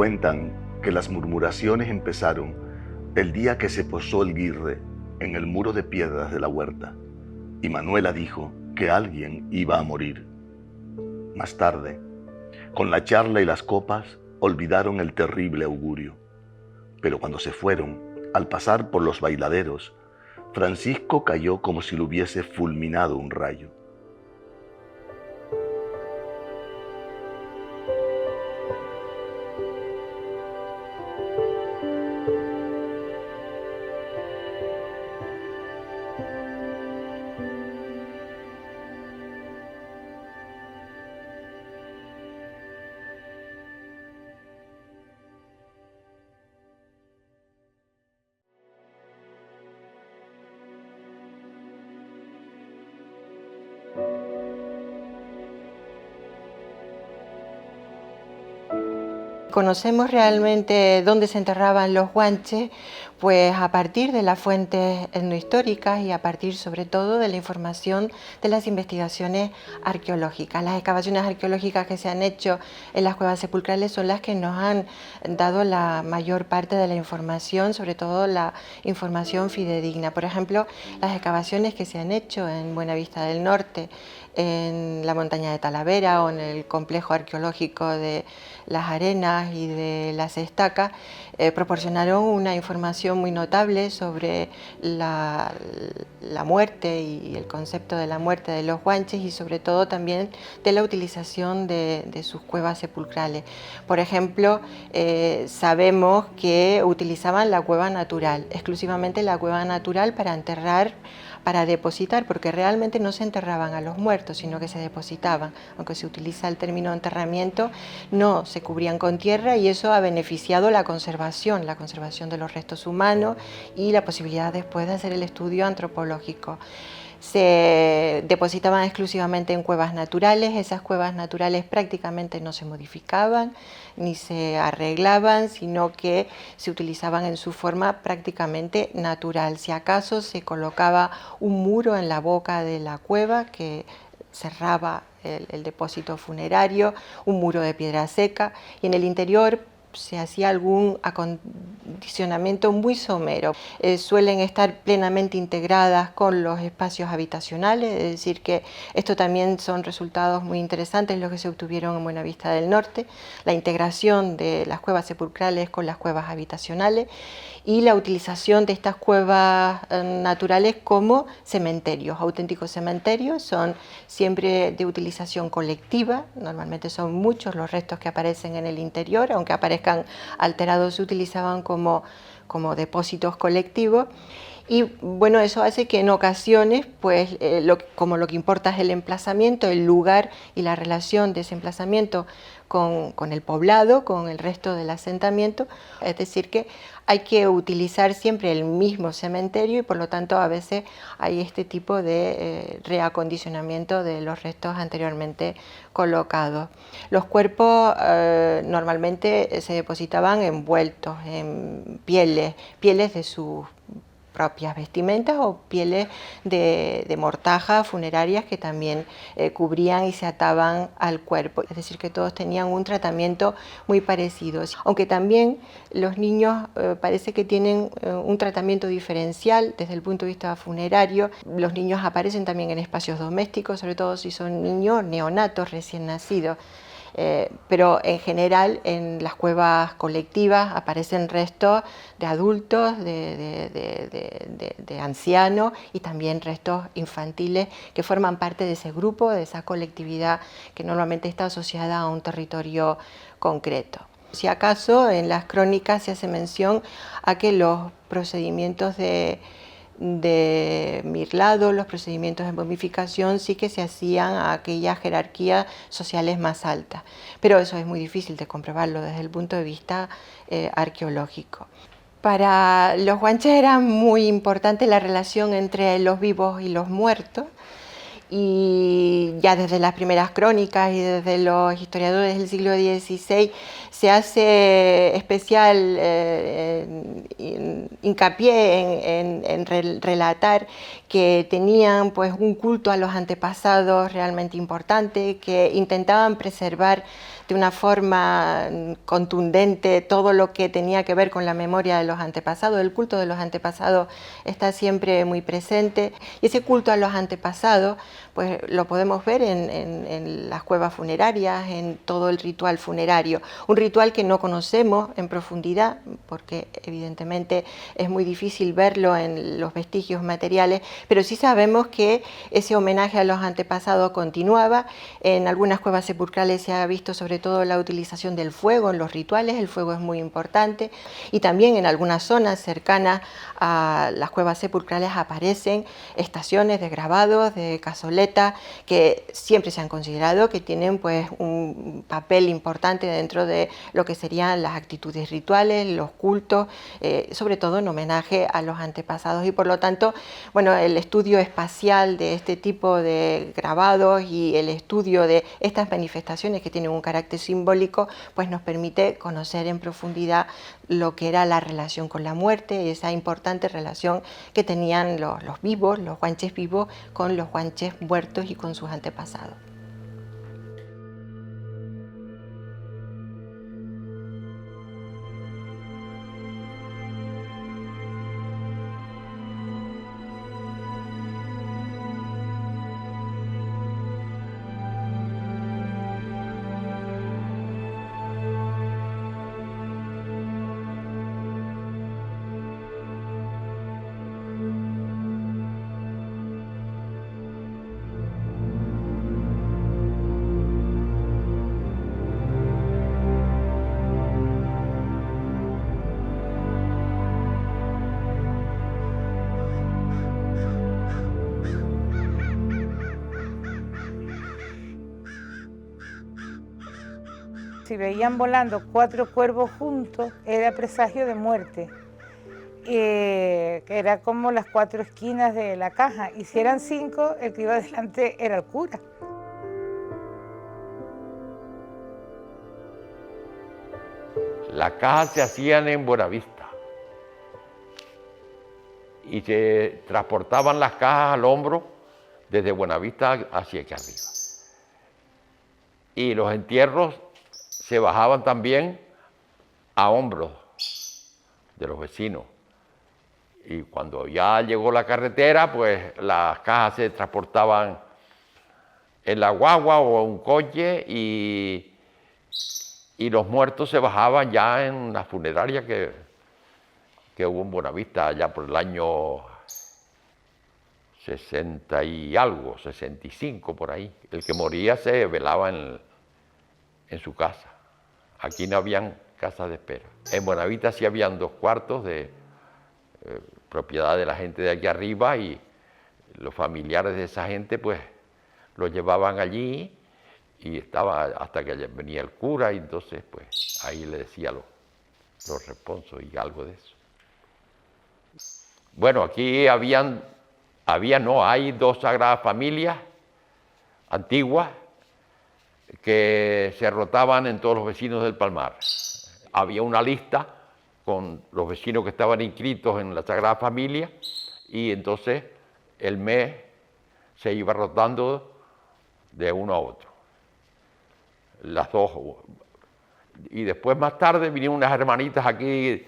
Cuentan que las murmuraciones empezaron el día que se posó el guirre en el muro de piedras de la huerta y Manuela dijo que alguien iba a morir. Más tarde, con la charla y las copas, olvidaron el terrible augurio. Pero cuando se fueron, al pasar por los bailaderos, Francisco cayó como si lo hubiese fulminado un rayo. Conocemos realmente dónde se enterraban los guanches, pues a partir de las fuentes etnohistóricas y a partir sobre todo de la información de las investigaciones arqueológicas. Las excavaciones arqueológicas que se han hecho en las cuevas sepulcrales son las que nos han dado la mayor parte de la información, sobre todo la información fidedigna. Por ejemplo, las excavaciones que se han hecho en Buenavista del Norte, en la montaña de Talavera o en el complejo arqueológico de Las Arenas y de Las Estacas, proporcionaron una información muy notable sobre la muerte y el concepto de la muerte de los guanches y sobre todo también de la utilización de sus cuevas sepulcrales. Por ejemplo, sabemos que utilizaban la cueva natural, exclusivamente la cueva natural para enterrar, para depositar, porque realmente no se enterraban a los muertos, sino que se depositaban. Aunque se utiliza el término enterramiento, no se cubrían con tierra y eso ha beneficiado la conservación de los restos humanos y la posibilidad después de hacer el estudio antropológico. Se depositaban exclusivamente en cuevas naturales, esas cuevas naturales prácticamente no se modificaban ni se arreglaban, sino que se utilizaban en su forma prácticamente natural. Si acaso se colocaba un muro en la boca de la cueva que cerraba el depósito funerario, un muro de piedra seca, y en el interior se hacía algún acondicionamiento muy somero. Suelen estar plenamente integradas con los espacios habitacionales, es decir que esto también son resultados muy interesantes los que se obtuvieron en Buenavista del Norte, la integración de las cuevas sepulcrales con las cuevas habitacionales y la utilización de estas cuevas naturales como cementerios, auténticos cementerios, son siempre de utilización colectiva, normalmente son muchos los restos que aparecen en el interior, aunque aparezcan alterados se utilizaban como depósitos colectivos. Y bueno, eso hace que en ocasiones, pues, como lo que importa es el emplazamiento, el lugar y la relación de ese emplazamiento con el poblado, con el resto del asentamiento, es decir que hay que utilizar siempre el mismo cementerio y por lo tanto a veces hay este tipo de reacondicionamiento de los restos anteriormente colocados. Los cuerpos normalmente se depositaban envueltos en pieles de sus propias vestimentas o pieles de mortajas funerarias que también cubrían y se ataban al cuerpo. Es decir, que todos tenían un tratamiento muy parecido. Aunque también los niños parece que tienen un tratamiento diferencial desde el punto de vista funerario. Los niños aparecen también en espacios domésticos, sobre todo si son niños neonatos recién nacidos. Pero en general en las cuevas colectivas aparecen restos de adultos, de ancianos y también restos infantiles que forman parte de ese grupo, de esa colectividad que normalmente está asociada a un territorio concreto. Si acaso en las crónicas se hace mención a que los procedimientos de mirlado, los procedimientos de momificación sí que se hacían a aquellas jerarquías sociales más altas, pero eso es muy difícil de comprobarlo desde el punto de vista arqueológico. Para los guanches era muy importante la relación entre los vivos y los muertos, y ya desde las primeras crónicas y desde los historiadores del siglo XVI se hace especial hincapié en relatar que tenían un culto a los antepasados realmente importante, que intentaban preservar de una forma contundente todo lo que tenía que ver con la memoria de los antepasados. El culto de los antepasados está siempre muy presente, y ese culto a los antepasados pues lo podemos ver en las cuevas funerarias, en todo el ritual funerario. Un ritual que no conocemos en profundidad, porque evidentemente es muy difícil verlo en los vestigios materiales, pero sí sabemos que ese homenaje a los antepasados continuaba. En algunas cuevas sepulcrales se ha visto sobre todo la utilización del fuego en los rituales. El fuego es muy importante, y también en algunas zonas cercanas a las cuevas sepulcrales aparecen estaciones de grabados, de cazoletas, que siempre se han considerado que tienen pues un papel importante dentro de lo que serían las actitudes rituales, los cultos, sobre todo en homenaje a los antepasados. Y por lo tanto, bueno, el estudio espacial de este tipo de grabados y el estudio de estas manifestaciones que tienen un carácter simbólico, pues nos permite conocer en profundidad lo que era la relación con la muerte, esa importante relación que tenían los vivos, los guanches vivos, con los guanches muertos y con sus antepasados. Si veían volando 4 cuervos juntos, era presagio de muerte, que era como las 4 esquinas de la caja, y si eran 5, el que iba adelante era el cura. Las cajas se hacían en Buenavista y se transportaban las cajas al hombro desde Buenavista hacia aquí arriba. Y los entierros se bajaban también a hombros de los vecinos. Y cuando ya llegó la carretera, pues las cajas se transportaban en la guagua o un coche, y los muertos se bajaban ya en la funeraria que hubo en Buenavista allá por el año 60 y algo, 65 por ahí. El que moría se velaba en su casa. Aquí no habían casas de espera. En Buenavista sí habían 2 cuartos de propiedad de la gente de aquí arriba, y los familiares de esa gente pues los llevaban allí, y estaba hasta que venía el cura, y entonces pues ahí le decía los responsos y algo de eso. Bueno, aquí hay 2 sagradas familias antiguas que se rotaban en todos los vecinos del Palmar. Había una lista con los vecinos que estaban inscritos en la Sagrada Familia, y entonces el mes se iba rotando de uno a otro. Las 2. Y después, más tarde, vinieron unas hermanitas aquí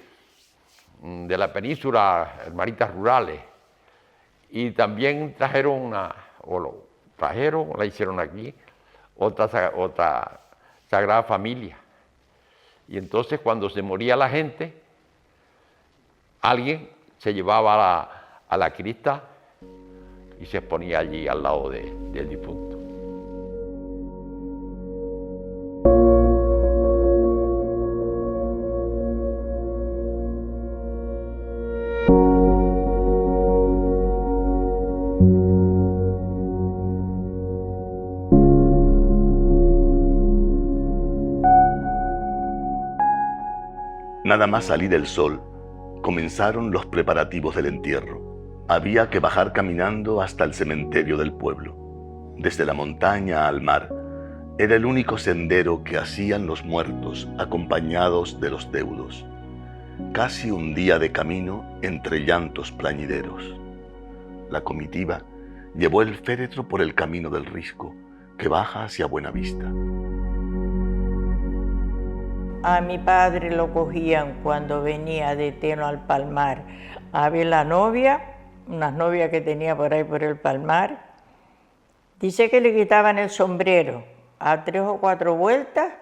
de la península, hermanitas rurales, y también la hicieron aquí, otra Sagrada Familia. Y entonces, cuando se moría la gente, alguien se llevaba a la cripta y se ponía allí al lado del difunto. Nada más salir el sol, comenzaron los preparativos del entierro. Había que bajar caminando hasta el cementerio del pueblo. Desde la montaña al mar, era el único sendero que hacían los muertos acompañados de los deudos. Casi un día de camino entre llantos plañideros. La comitiva llevó el féretro por el camino del Risco, que baja hacia Buenavista. A mi padre lo cogían cuando venía de Teno al Palmar a ver la novia, unas novias que tenía por ahí por el Palmar. Dice que le quitaban el sombrero a 3 o 4 vueltas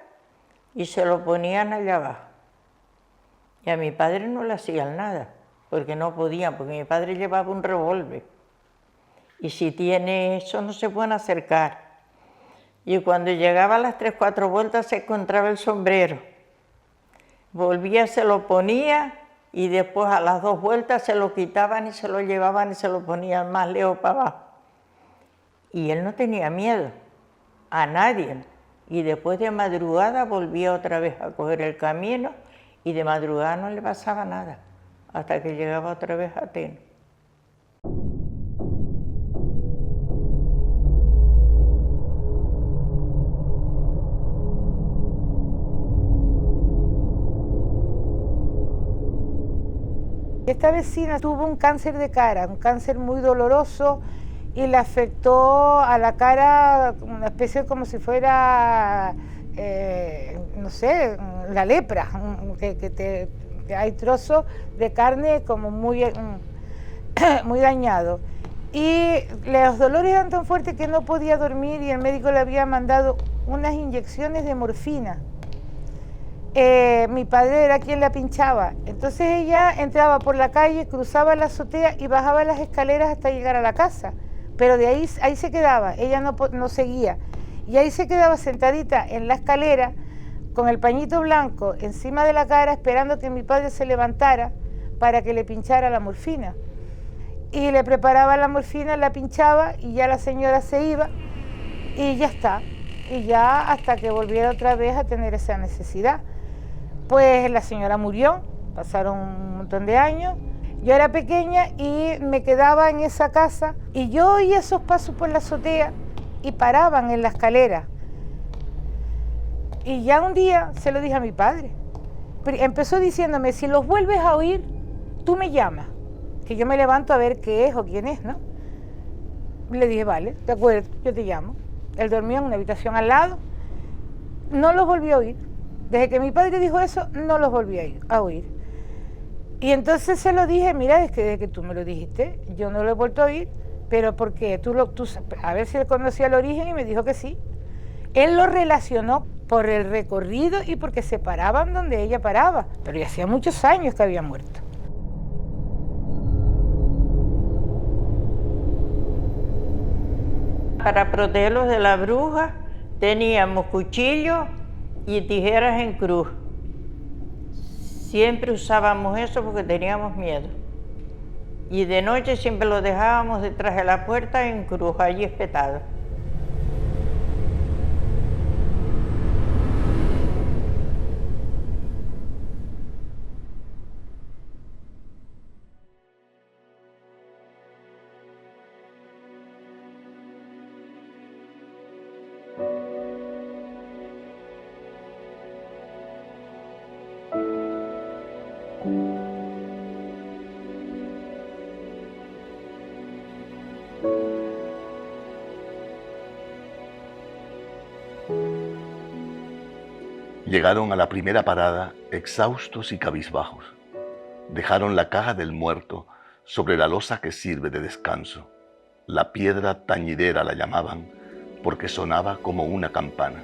y se lo ponían allá abajo. Y a mi padre no le hacían nada, porque no podían, porque mi padre llevaba un revólver. Y si tiene eso no se pueden acercar. Y cuando llegaba a las 3 o 4 vueltas se encontraba el sombrero. Volvía, se lo ponía y después a las 2 vueltas se lo quitaban y se lo llevaban y se lo ponían más lejos para abajo. Y él no tenía miedo a nadie. Y después de madrugada volvía otra vez a coger el camino y de madrugada no le pasaba nada, hasta que llegaba otra vez a Teno. Esta vecina tuvo un cáncer de cara, un cáncer muy doloroso, y le afectó a la cara una especie como si fuera, no sé, la lepra, que hay trozos de carne como muy, muy dañados. Y los dolores eran tan fuertes que no podía dormir y el médico le había mandado unas inyecciones de morfina. Mi padre era quien la pinchaba, entonces ella entraba por la calle, cruzaba la azotea y bajaba las escaleras hasta llegar a la casa, pero de ahí se quedaba, ella no seguía, y ahí se quedaba sentadita en la escalera con el pañito blanco encima de la cara esperando que mi padre se levantara para que le pinchara la morfina. Y le preparaba la morfina, la pinchaba y ya la señora se iba y ya está, y ya hasta que volviera otra vez a tener esa necesidad. Pues la señora murió, pasaron un montón de años, yo era pequeña y me quedaba en esa casa y yo oía esos pasos por la azotea y paraban en la escalera. Y ya un día se lo dije a mi padre, empezó diciéndome, si los vuelves a oír, tú me llamas, que yo me levanto a ver qué es o quién es, ¿no? Le dije, vale, de acuerdo, yo te llamo. Él dormía en una habitación al lado, no los volví a oír. Desde que mi padre dijo eso, no los volví a oír. Y entonces se lo dije, mira, es que desde que tú me lo dijiste, yo no lo he vuelto a oír, pero ¿por qué? A ver si él conocía el origen y me dijo que sí. Él lo relacionó por el recorrido y porque se paraban donde ella paraba, pero ya hacía muchos años que había muerto. Para protegerlos de la bruja teníamos cuchillos y tijeras en cruz. Siempre usábamos eso porque teníamos miedo. Y de noche siempre lo dejábamos detrás de la puerta en cruz, allí espetado. Llegaron a la primera parada exhaustos y cabizbajos. Dejaron la caja del muerto sobre la losa que sirve de descanso. La piedra tañidera la llamaban porque sonaba como una campana.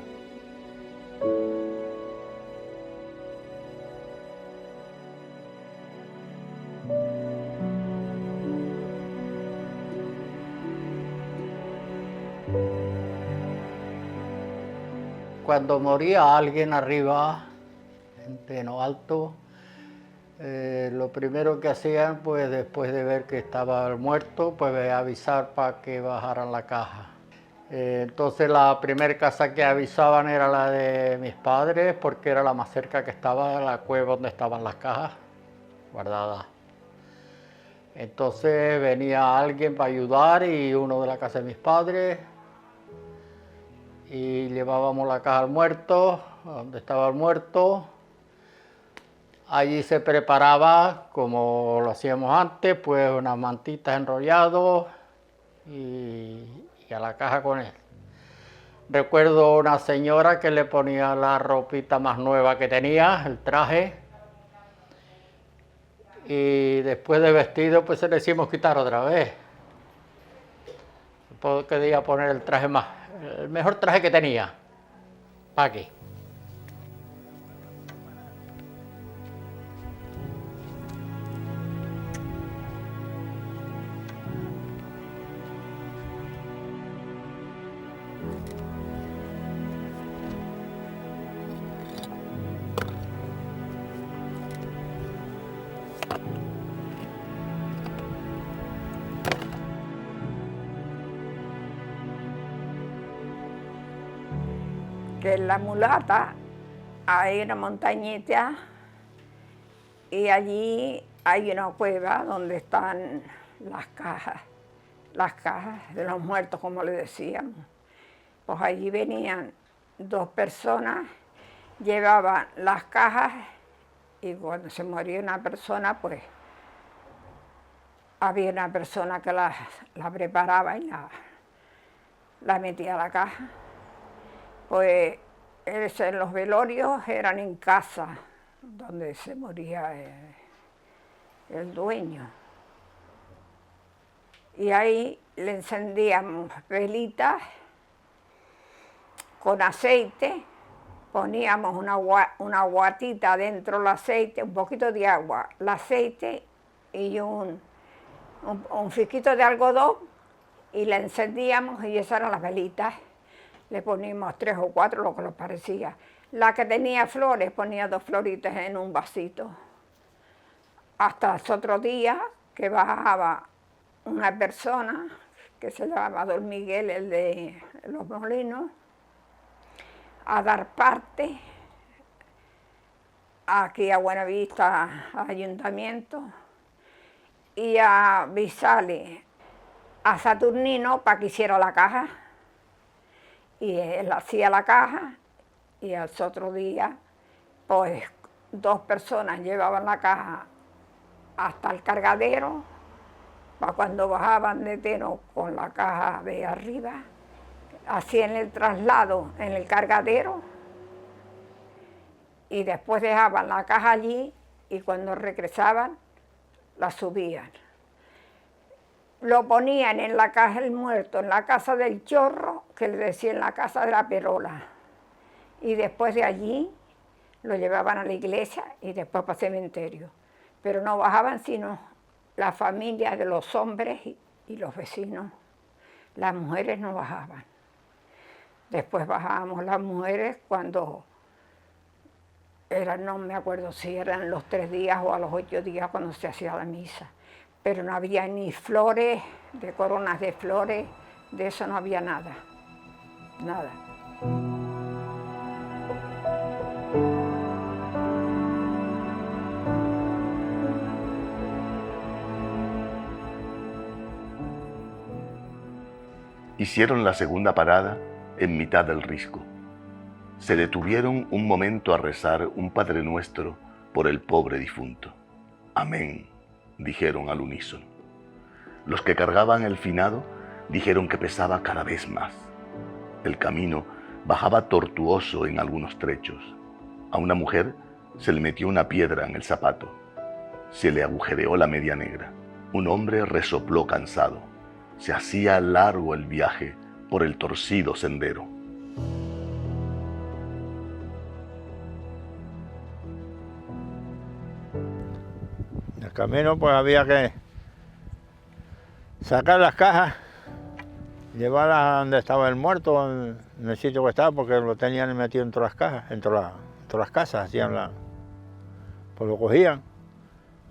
Cuando moría alguien arriba, en Teno Alto, lo primero que hacían, pues después de ver que estaba el muerto, pues avisar para que bajaran la caja. Entonces la primera casa que avisaban era la de mis padres, porque era la más cerca que estaba de la cueva donde estaban las cajas guardadas. Entonces venía alguien para ayudar y uno de la casa de mis padres, y llevábamos la caja al muerto, donde estaba el muerto. Allí se preparaba, como lo hacíamos antes, pues unas mantitas enrolladas y a la caja con él. Recuerdo una señora que le ponía la ropita más nueva que tenía, el traje, y después de vestido pues se le hicimos quitar otra vez. Quería poner el traje el mejor traje que tenía, aquí. Que en La Mulata hay una montañita y allí hay una cueva donde están las cajas de los muertos, como le decíamos. Pues allí venían 2 personas, llevaban las cajas y cuando se moría una persona, pues había una persona que la preparaba y la metía a la caja. Pues los velorios eran en casa, donde se moría el dueño. Y ahí le encendíamos velitas con aceite, poníamos una guatita dentro del aceite, un poquito de agua, el aceite y un fisquito de algodón, y la encendíamos y esas eran las velitas. Le poníamos 3 o 4, lo que nos parecía. La que tenía flores, ponía 2 floritas en un vasito. Hasta el otro día que bajaba una persona que se llamaba Don Miguel, el de los Molinos, a dar parte aquí a Buenavista, al ayuntamiento, y a avisarle a Saturnino para que hiciera la caja. Y él hacía la caja y al otro día, pues 2 personas llevaban la caja hasta el cargadero, para cuando bajaban de Teno con la caja de arriba, hacían el traslado en el cargadero y después dejaban la caja allí y cuando regresaban la subían. Lo ponían en la caja del muerto, en la casa del chorro, que le decían la casa de la perola. Y después de allí lo llevaban a la iglesia y después para el cementerio. Pero no bajaban sino la familia de los hombres y los vecinos. Las mujeres no bajaban. Después bajábamos las mujeres cuando eran, no me acuerdo si eran los 3 días o a los 8 días cuando se hacía la misa. Pero no había ni flores, de coronas de flores, de eso no había nada, nada. Hicieron la segunda parada en mitad del risco. Se detuvieron un momento a rezar un Padre Nuestro por el pobre difunto. Amén, dijeron al unísono. Los que cargaban el finado dijeron que pesaba cada vez más. El camino bajaba tortuoso en algunos trechos. A una mujer se le metió una piedra en el zapato. Se le agujereó la media negra. Un hombre resopló cansado. Se hacía largo el viaje por el torcido sendero. En el camino pues había que sacar las cajas, llevarlas a donde estaba el muerto, en el sitio que estaba, porque lo tenían metido en todas las cajas, en todas las casas, pues lo cogían,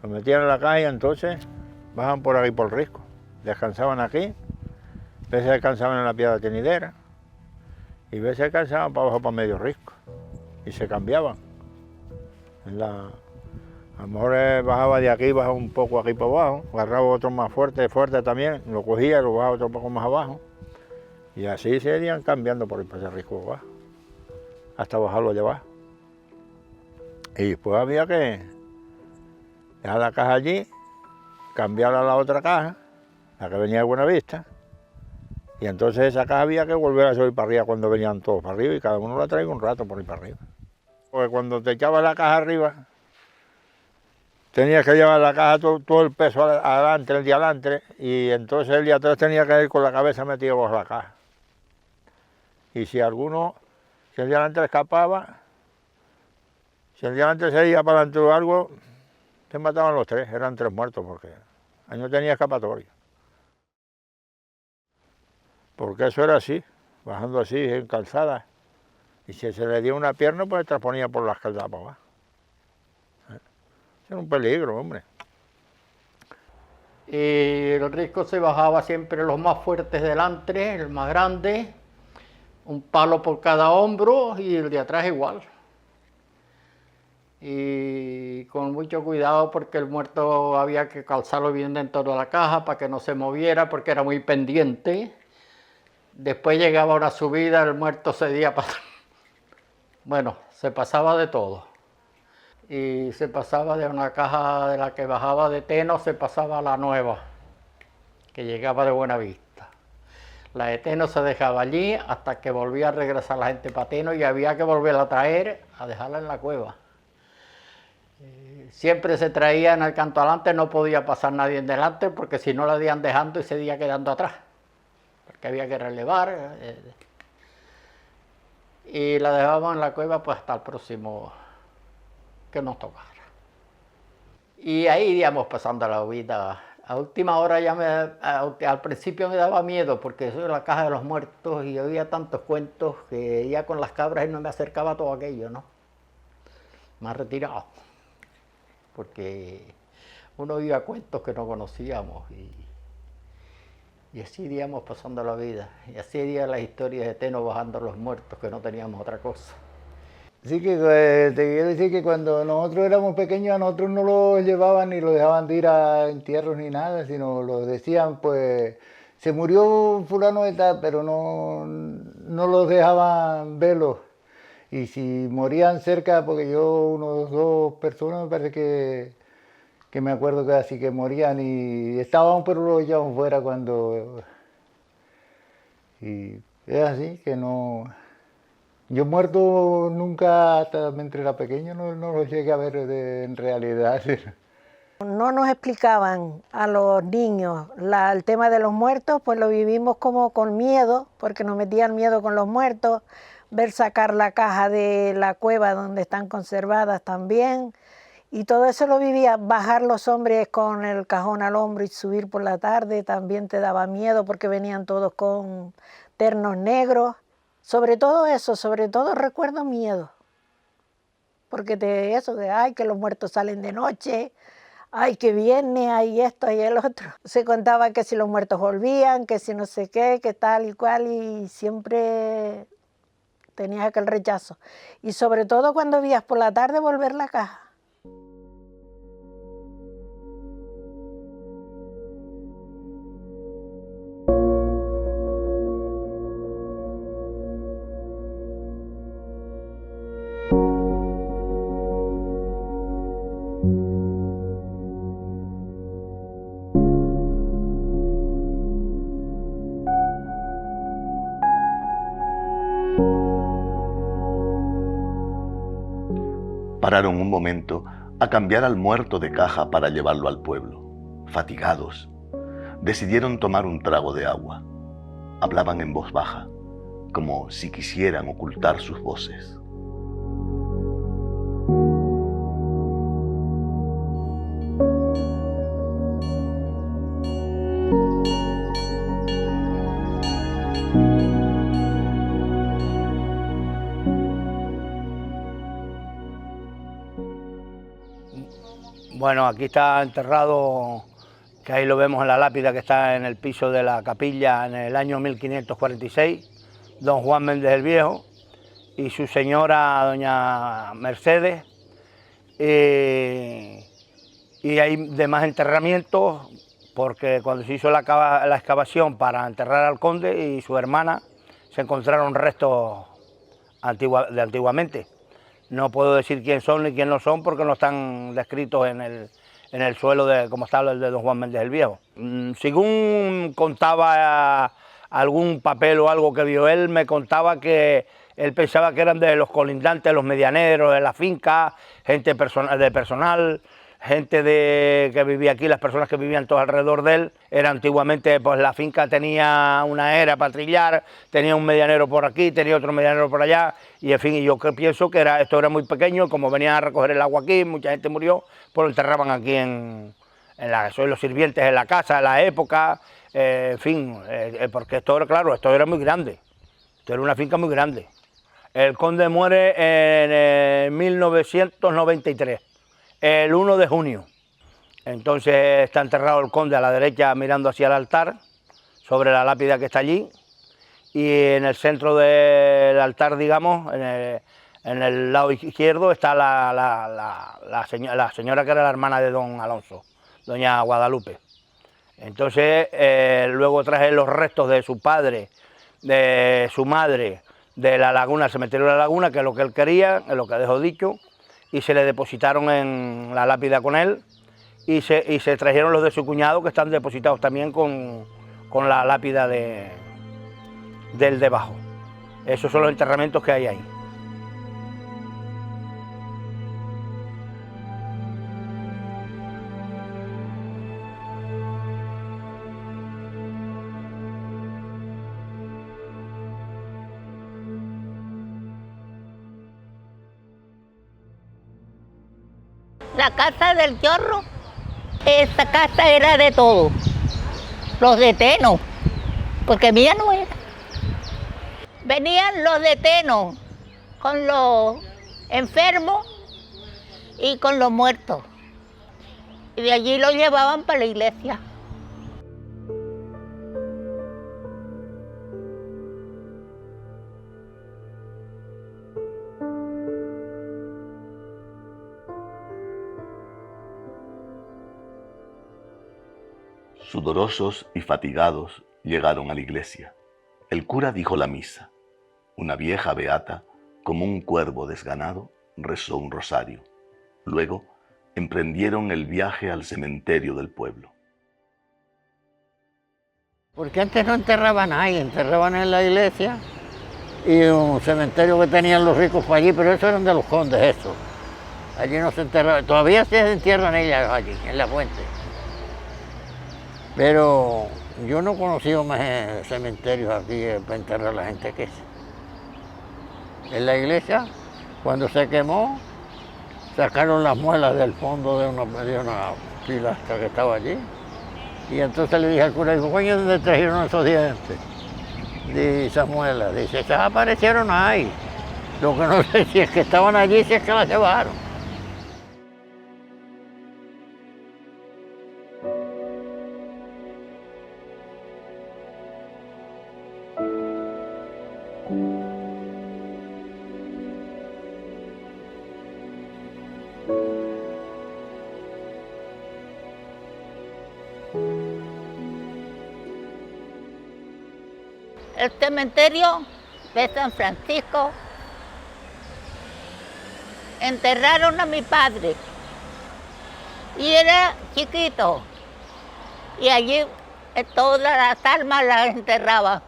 lo metían en la caja y entonces bajan por aquí por el risco. Descansaban aquí, a veces descansaban en la Piedra Tenidera y a veces descansaban para abajo para medio risco y se cambiaban. A lo mejor bajaba de aquí, bajaba un poco aquí para abajo, agarraba otro más fuerte también, lo cogía y lo bajaba otro poco más abajo y así se irían cambiando por ese risco abajo hasta bajarlo allá abajo. Y después había que dejar la caja allí, cambiarla a la otra caja, la que venía de Buenavista, Y entonces esa caja había que volver a subir para arriba cuando venían todos para arriba y cada uno la traía un rato por ir para arriba. Porque cuando te echabas la caja arriba, tenías que llevar la caja todo el peso adelante, el de adelante, y entonces el de atrás tenía que ir con la cabeza metido bajo la caja. Y si el de adelante escapaba, si el de adelante se iba para adelante o algo, se mataban los tres, eran tres muertos porque ahí no tenía escapatoria. Porque eso era así, bajando así en calzada. Y si se le dio una pierna, pues transponía por las calzadas para abajo. Era un peligro, hombre. Y el risco se bajaba siempre los más fuertes delante, el más grande, un palo por cada hombro y el de atrás igual. Y con mucho cuidado porque el muerto había que calzarlo bien dentro de la caja para que no se moviera porque era muy pendiente. Después llegaba una subida, el muerto cedía para... Bueno, se pasaba de todo. Y se pasaba de una caja de la que bajaba de Teno, se pasaba a la nueva, que llegaba de Buenavista. La de Teno se dejaba allí hasta que volvía a regresar la gente para Teno y había que volverla a traer, a dejarla en la cueva. Siempre se traía en el canto adelante, no podía pasar nadie en delante porque si no la iban dejando y se iba quedando atrás. Porque había que relevar. Y la dejábamos en la cueva pues hasta el próximo que nos tocara. Y ahí íbamos pasando la vida. A última hora al principio me daba miedo porque eso era la caja de los muertos y había tantos cuentos que ya con las cabras y no me acercaba a todo aquello, ¿no? Más retirado. Porque uno oía cuentos que no conocíamos y así íbamos pasando la vida. Y así iban las historias de Teno bajando los muertos, que no teníamos otra cosa. Así que te quiero decir que cuando nosotros éramos pequeños a nosotros no los llevaban ni los dejaban de ir a entierros ni nada, sino los decían pues se murió fulano de tal, pero no los dejaban verlos. Y si morían cerca, porque yo unos dos personas me parece que me acuerdo que así que morían y estaban pero los llevaban fuera cuando... Y es así que no... Yo muerto nunca, hasta mientras era pequeño, no lo llegué a ver en realidad. No nos explicaban a los niños el tema de los muertos, pues lo vivimos como con miedo, porque nos metían miedo con los muertos, ver sacar la caja de la cueva donde están conservadas también, y todo eso lo vivía. Bajar los hombres con el cajón al hombro y subir por la tarde también te daba miedo porque venían todos con ternos negros. Sobre todo eso, sobre todo recuerdo miedo, porque eso de, ay, que los muertos salen de noche, ay, que viene, ay, esto y el otro. Se contaba que si los muertos volvían, que si no sé qué, que tal y cual, y siempre tenías aquel rechazo. Y sobre todo cuando veías por la tarde volver la caja. Pararon un momento a cambiar al muerto de caja para llevarlo al pueblo. Fatigados, decidieron tomar un trago de agua. Hablaban en voz baja, como si quisieran ocultar sus voces. Bueno, aquí está enterrado, que ahí lo vemos en la lápida que está en el piso de la capilla en el año 1546, don Juan Méndez el Viejo y su señora doña Mercedes. Y hay demás enterramientos, porque cuando se hizo la excavación para enterrar al conde y su hermana, se encontraron restos de antiguamente. No puedo decir quién son ni quién no son porque no están descritos en el suelo como está el de don Juan Méndez el Viejo. Según contaba algún papel o algo que vio él, me contaba que él pensaba que eran de los colindantes, los medianeros de la finca, gente de personal, gente que vivía aquí, las personas que vivían todos alrededor de él. Era antiguamente, pues la finca tenía una era para trillar, tenía un medianero por aquí, tenía otro medianero por allá, y en fin, y yo pienso que esto era muy pequeño, como venían a recoger el agua aquí, mucha gente murió, pues lo enterraban aquí soy los sirvientes en la casa, en la época, en fin, porque esto era, claro, esto era muy grande, esto era una finca muy grande. El conde muere en 1993, el 1 de junio. Entonces está enterrado el conde a la derecha mirando hacia el altar, sobre la lápida que está allí, y en el centro del altar, digamos, en el lado izquierdo está la señora que era la hermana de don Alonso, doña Guadalupe. Entonces luego traje los restos de su padre, de su madre, de la laguna, el cementerio de la laguna, que es lo que él quería, es lo que dejó dicho, y se le depositaron en la lápida con él, y se trajeron los de su cuñado, que están depositados también con la lápida del debajo. Esos son los enterramientos que hay ahí. La casa del Chorro, esta casa era de todos, los de Teno, porque mía no era. Venían los de Teno con los enfermos y con los muertos, y de allí los llevaban para la iglesia. Sudorosos y fatigados llegaron a la iglesia. El cura dijo la misa. Una vieja beata, como un cuervo desganado, rezó un rosario. Luego emprendieron el viaje al cementerio del pueblo. Porque antes no enterraban ahí, enterraban en la iglesia y un cementerio que tenían los ricos para allí, pero eso eran de los condes, eso. Allí no se enterraba, todavía se entierran ellas allí, en la fuente. Pero yo no he conocido más cementerios aquí para enterrar a la gente que ese. En la iglesia, cuando se quemó, sacaron las muelas del fondo de una pilastra que estaba allí. Y entonces le dije al cura, dijo, coño, ¿dónde trajeron esos dientes? De esas muelas. Dice, esas aparecieron ahí. Lo que no sé si es que estaban allí, si es que las llevaron. El cementerio de San Francisco enterraron a mi padre y era chiquito y allí todas las almas las enterraban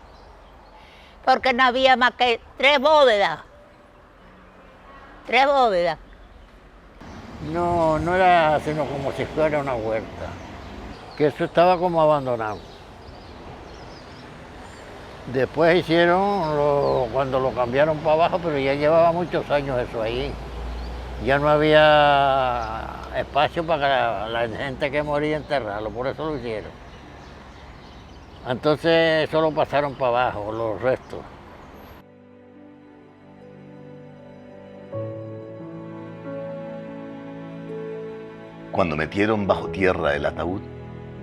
porque no había más que 3 bóvedas. No, no era sino como si fuera una huerta, que eso estaba como abandonado. Después hicieron cuando lo cambiaron para abajo, pero ya llevaba muchos años eso ahí. Ya no había espacio para la gente que moría enterrarlo, por eso lo hicieron. Entonces solo pasaron para abajo los restos. Cuando metieron bajo tierra el ataúd,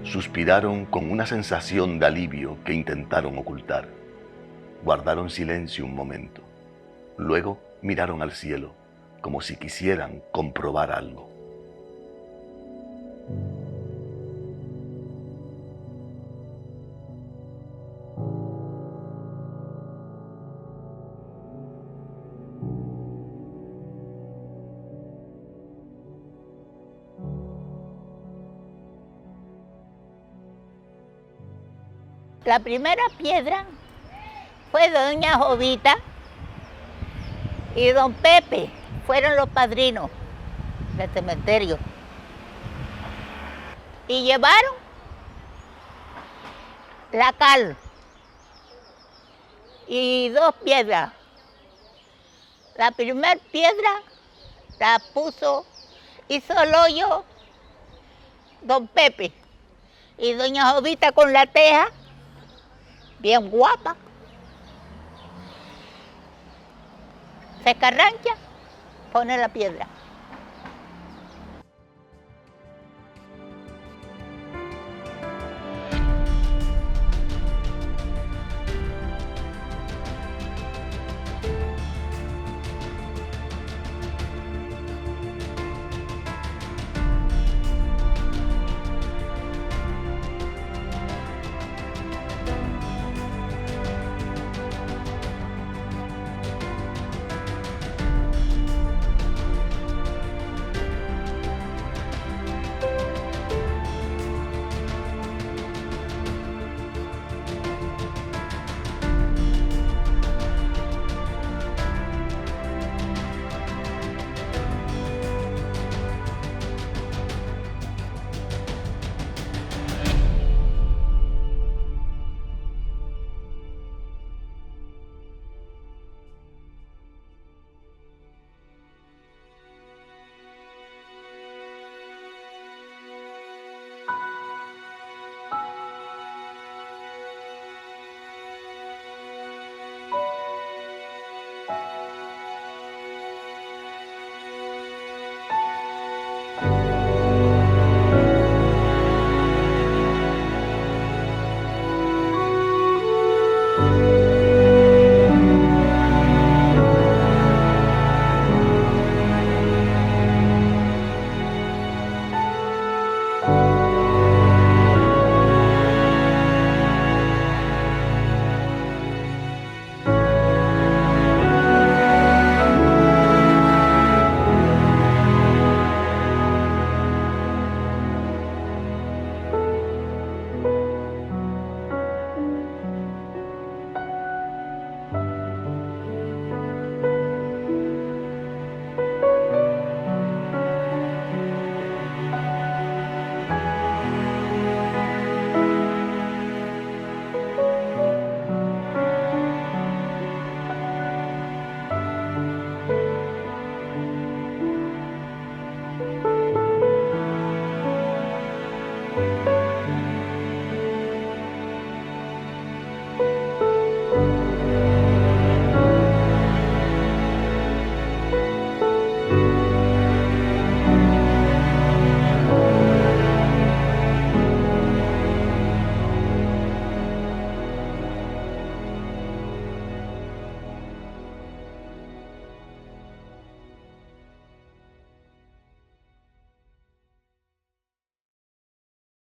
suspiraron con una sensación de alivio que intentaron ocultar. Guardaron silencio un momento. Luego miraron al cielo, como si quisieran comprobar algo. La primera piedra fue de doña Jovita y don Pepe, fueron los padrinos del cementerio. Y llevaron la cal y 2 piedras. La primera piedra la hizo el hoyo don Pepe y doña Jovita con la teja, bien guapa. Se carrancha, pone la piedra.